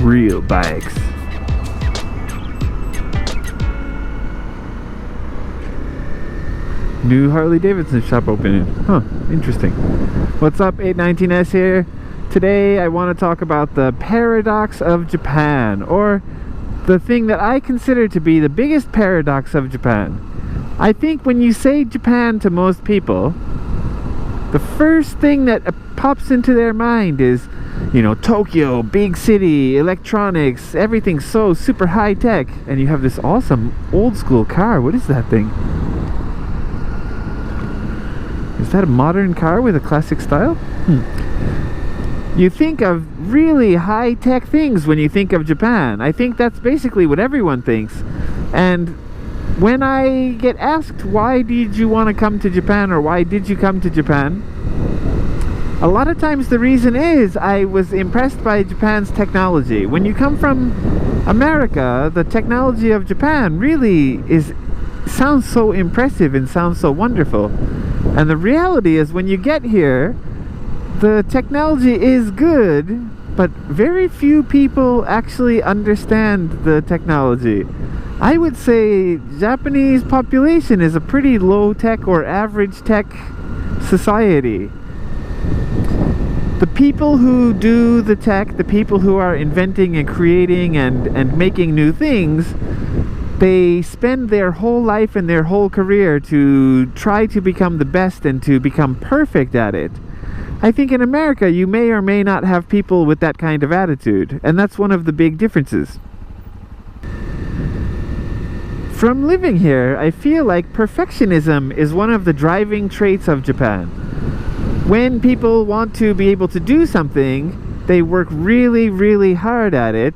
real bikes. New Harley Davidson shop opening. Huh, interesting. What's up, 819S here. Today I want to talk about the paradox of Japan, or the thing that I consider to be the biggest paradox of Japan. I think when you say Japan to most people, the first thing that pops into their mind is, you know, Tokyo, big city, electronics, everything's so super high tech, and you have this awesome old school car. What is that thing? Is that a modern car with a classic style? You think of really high-tech things when you think of Japan. I think that's basically what everyone thinks. And when I get asked, why did you want to come to Japan, or why did you come to Japan? A lot of times the reason is I was impressed by Japan's technology. When you come from America, the technology of Japan really sounds so impressive and sounds so wonderful. And the reality is, when you get here, the technology is good, but very few people actually understand the technology. I would say Japanese population is a pretty low-tech or average-tech society. The people who do the tech, the people who are inventing and creating and making new things, they spend their whole life and their whole career to try to become the best and to become perfect at it. I think in America you may or may not have people with that kind of attitude, and that's one of the big differences. From living here, I feel like perfectionism is one of the driving traits of Japan. When people want to be able to do something, they work really, really hard at it,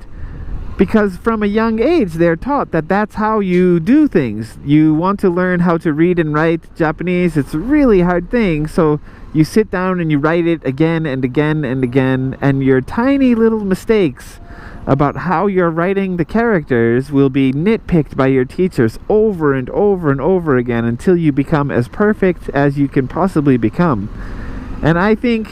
because from a young age they're taught that that's how you do things. You want to learn how to read and write Japanese. It's a really hard thing, so you sit down and you write it again and again and again, and your tiny little mistakes about how you're writing the characters will be nitpicked by your teachers over and over and over again until you become as perfect as you can possibly become. And I think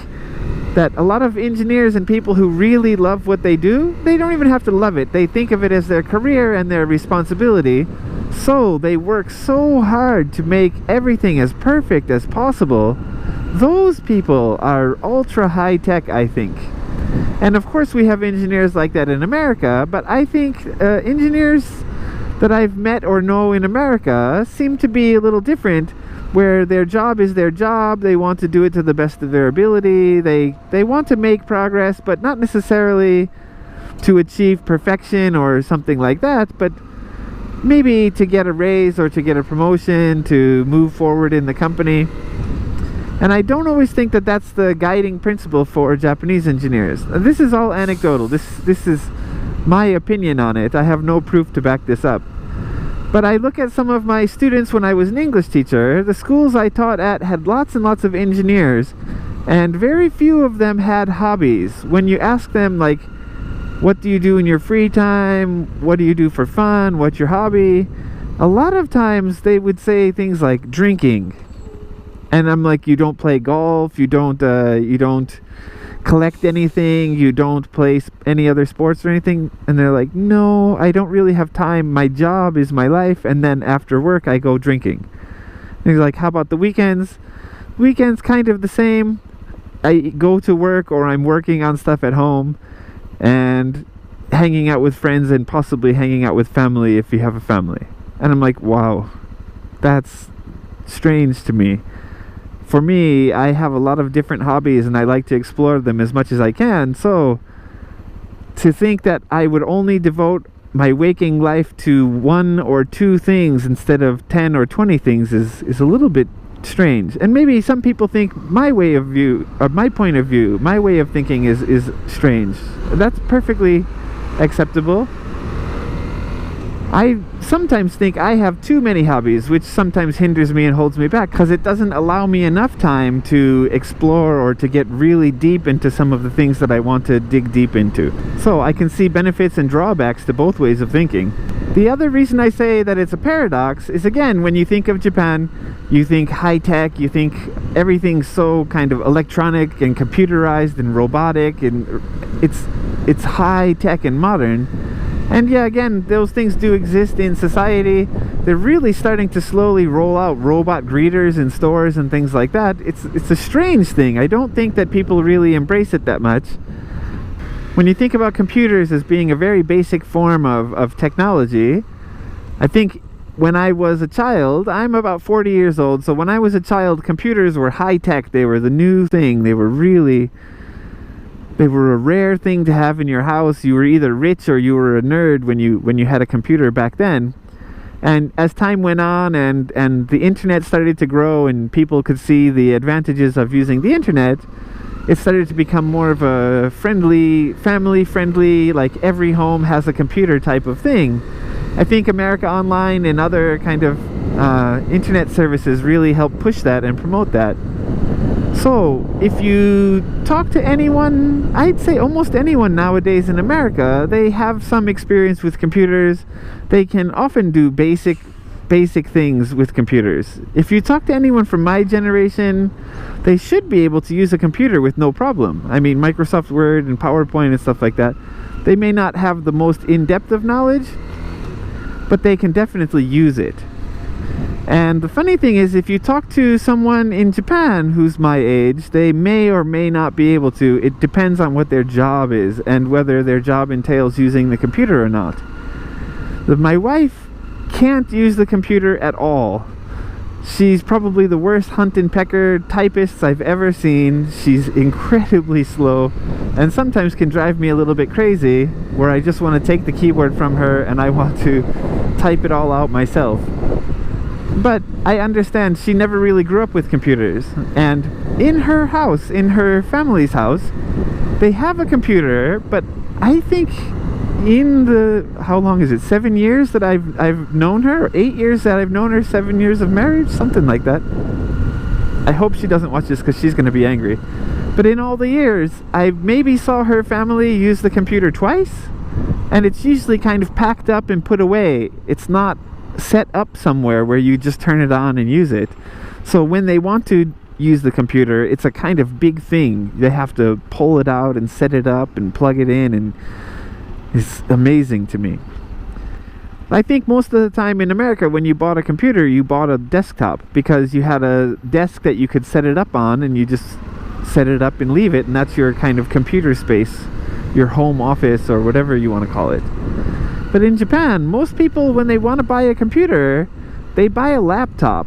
that a lot of engineers and people who really love what they do, they don't even have to love it. They think of it as their career and their responsibility, so they work so hard to make everything as perfect as possible. Those people are ultra high tech, I think. And of course we have engineers like that in America, but I think engineers that I've met or know in America seem to be a little different, where their job is their job. They want to do it to the best of their ability. They want to make progress, but not necessarily to achieve perfection or something like that, but maybe to get a raise or to get a promotion, to move forward in the company. And I don't always think that that's the guiding principle for Japanese engineers. This is all anecdotal. This is my opinion on it. I have no proof to back this up. But I look at some of my students when I was an English teacher. The schools I taught at had lots and lots of engineers, and very few of them had hobbies. When you ask them, like, what do you do in your free time? What do you do for fun? What's your hobby? A lot of times they would say things like drinking. And I'm like, you don't play golf, you don't collect anything, you don't play any other sports or anything? And they're like, no, I don't really have time. My job is my life, and then after work I go drinking. And he's like, how about the weekends? Weekends kind of the same. I go to work, or I'm working on stuff at home and hanging out with friends, and possibly hanging out with family if you have a family. And I'm like, wow, that's strange to me. For me, I have a lot of different hobbies and I like to explore them as much as I can, so to think that I would only devote my waking life to one or two things instead of 10 or 20 things is a little bit strange. And maybe some people think my way of view, or my point of view, my way of thinking is strange. That's perfectly acceptable. I sometimes think I have too many hobbies, which sometimes hinders me and holds me back, because it doesn't allow me enough time to explore or to get really deep into some of the things that I want to dig deep into. So I can see benefits and drawbacks to both ways of thinking. The other reason I say that it's a paradox is, again, when you think of Japan, you think high-tech, you think everything's so kind of electronic and computerized and robotic, and it's it's high tech and modern. And yeah, again, those things do exist in society. They're really starting to slowly roll out robot greeters in stores and things like that. It's a strange thing. I don't think that people really embrace it that much. When you think about computers as being a very basic form of technology, I think when I was a child, I'm about 40 years old, so when I was a child, computers were high tech. They were the new thing. They were a rare thing to have in your house. You were either rich or you were a nerd when you had a computer back then. And as time went on and the internet started to grow and people could see the advantages of using the internet, it started to become more of a friendly, family-friendly, like every home has a computer type of thing. I think America Online and other kind of internet services really help push that and promote that. So, if you talk to anyone, I'd say almost anyone nowadays in America, they have some experience with computers. They can often do basic things with computers. If you talk to anyone from my generation, they should be able to use a computer with no problem. I mean, Microsoft Word and PowerPoint and stuff like that. They may not have the most in-depth of knowledge, but they can definitely use it. And the funny thing is, if you talk to someone in Japan who's my age, they may or may not be able to. It depends on what their job is and whether their job entails using the computer or not. My wife can't use the computer at all. She's probably the worst hunt and pecker typist I've ever seen. She's incredibly slow and sometimes can drive me a little bit crazy, where I just want to take the keyboard from her and I want to type it all out myself. But I understand she never really grew up with computers, and in her house, in her family's house, they have a computer, but I think in the, how long is it, 7 years that I've known her, or 8 years that I've known her, 7 years of marriage, something like that. I hope she doesn't watch this because she's going to be angry. But in all the years, I maybe saw her family use the computer twice, and it's usually kind of packed up and put away. It's not set up somewhere where you just turn it on and use it. So when they want to use the computer, it's a kind of big thing. They have to pull it out and set it up and plug it in, and it's amazing to me. I think most of the time in America, when you bought a computer, you bought a desktop because you had a desk that you could set it up on, and you just set it up and leave it, and that's your kind of computer space, your home office or whatever you want to call it. But in Japan, most people, when they want to buy a computer, they buy a laptop.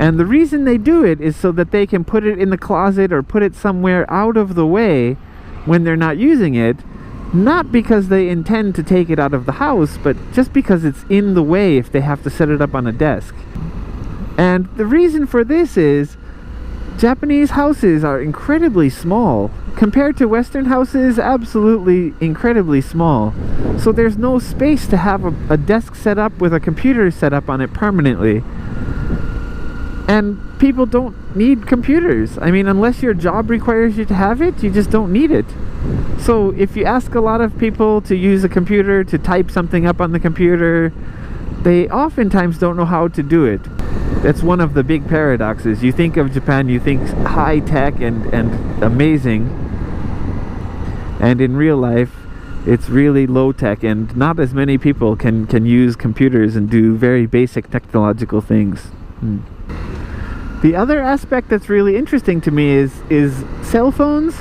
And the reason they do it is so that they can put it in the closet or put it somewhere out of the way when they're not using it. Not because they intend to take it out of the house, but just because it's in the way if they have to set it up on a desk. And the reason for this is Japanese houses are incredibly small. Compared to Western houses, absolutely incredibly small. So there's no space to have a desk set up with a computer set up on it permanently. And people don't need computers. I mean, unless your job requires you to have it, you just don't need it. So if you ask a lot of people to use a computer, to type something up on the computer, they oftentimes don't know how to do it. That's one of the big paradoxes. You think of Japan, you think high tech and amazing, and in real life it's really low tech, and not as many people can use computers and do very basic technological things. The other aspect that's really interesting to me is cell phones.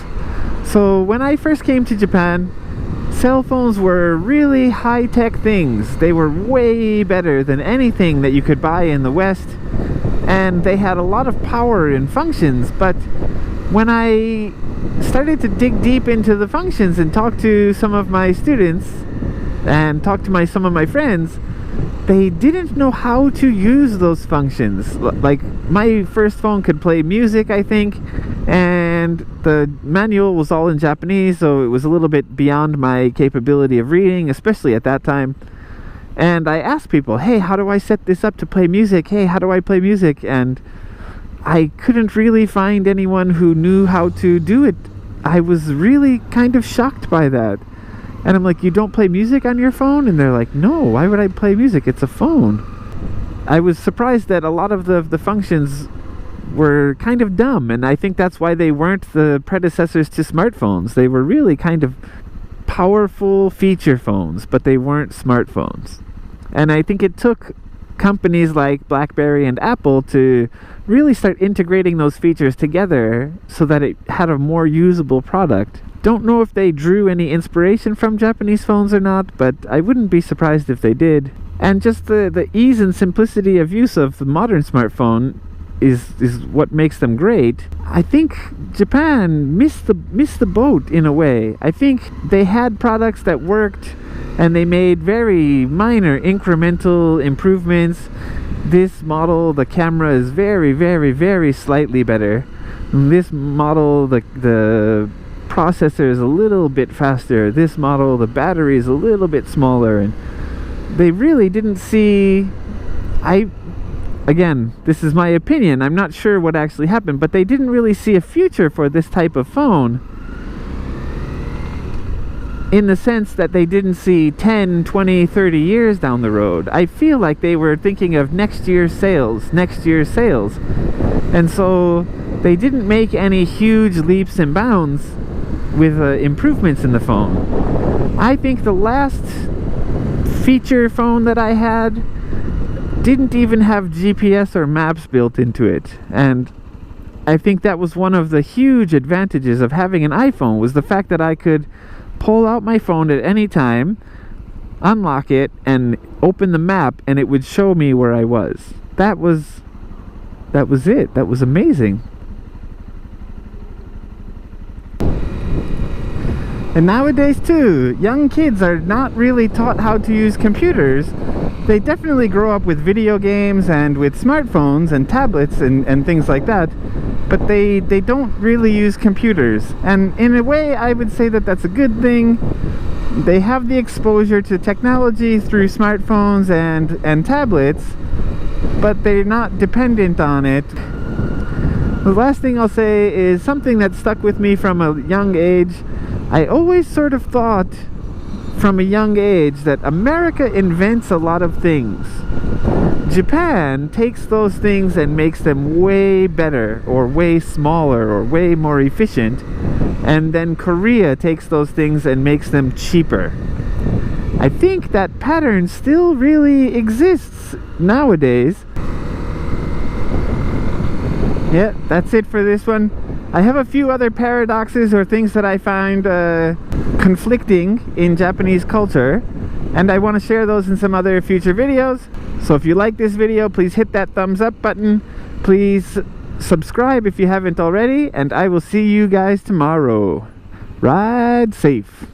So when I first came to Japan, cell phones were really high-tech things. They were way better than anything that you could buy in the West, and they had a lot of power and functions. But when I started to dig deep into the functions and talk to some of my students and talk to some of my friends, they didn't know how to use those functions. Like, my first phone could play music, I think, and the manual was all in Japanese, so it was a little bit beyond my capability of reading, especially at that time. And I asked people, hey, how do I set this up to play music? Hey, how do I play music? And I couldn't really find anyone who knew how to do it. I was really kind of shocked by that. And I'm like, you don't play music on your phone? And they're like, no, why would I play music? It's a phone. I was surprised that a lot of the functions were kind of dumb, and I think that's why they weren't the predecessors to smartphones. They were really kind of powerful feature phones, but they weren't smartphones. And I think it took companies like BlackBerry and Apple to really start integrating those features together so that it had a more usable product. Don't know if they drew any inspiration from Japanese phones or not, but I wouldn't be surprised if they did. And just the ease and simplicity of use of the modern smartphone is what makes them great. I think Japan missed the boat in a way. I think they had products that worked and they made very minor incremental improvements. This model, the camera is very, very, very slightly better. This model, the processor is a little bit faster. This model, the battery is a little bit smaller, and they really didn't see... Again, this is my opinion. I'm not sure what actually happened, but they didn't really see a future for this type of phone, in the sense that they didn't see 10, 20, 30 years down the road. I feel like they were thinking of next year's sales. And so they didn't make any huge leaps and bounds with improvements in the phone. I think the last feature phone that I had didn't even have GPS or maps built into it. And I think that was one of the huge advantages of having an iPhone, was the fact that I could pull out my phone at any time, unlock it, and open the map, and it would show me where I was. That was it. That was amazing. And nowadays too, young kids are not really taught how to use computers. They definitely grow up with video games and with smartphones and tablets and things like that, but they don't really use computers. And in a way, I would say that that's a good thing. They have the exposure to technology through smartphones and tablets, but they're not dependent on it. The last thing I'll say is something that stuck with me from a young age. I always sort of thought from a young age that America invents a lot of things. Japan takes those things and makes them way better, or way smaller, or way more efficient, and then Korea takes those things and makes them cheaper. I think that pattern still really exists nowadays. Yeah, that's it for this one. I have a few other paradoxes or things that I find conflicting in Japanese culture, and I want to share those in some other future videos. So if you like this video, please hit that thumbs up button. Please subscribe if you haven't already, and I will see you guys tomorrow. Ride safe.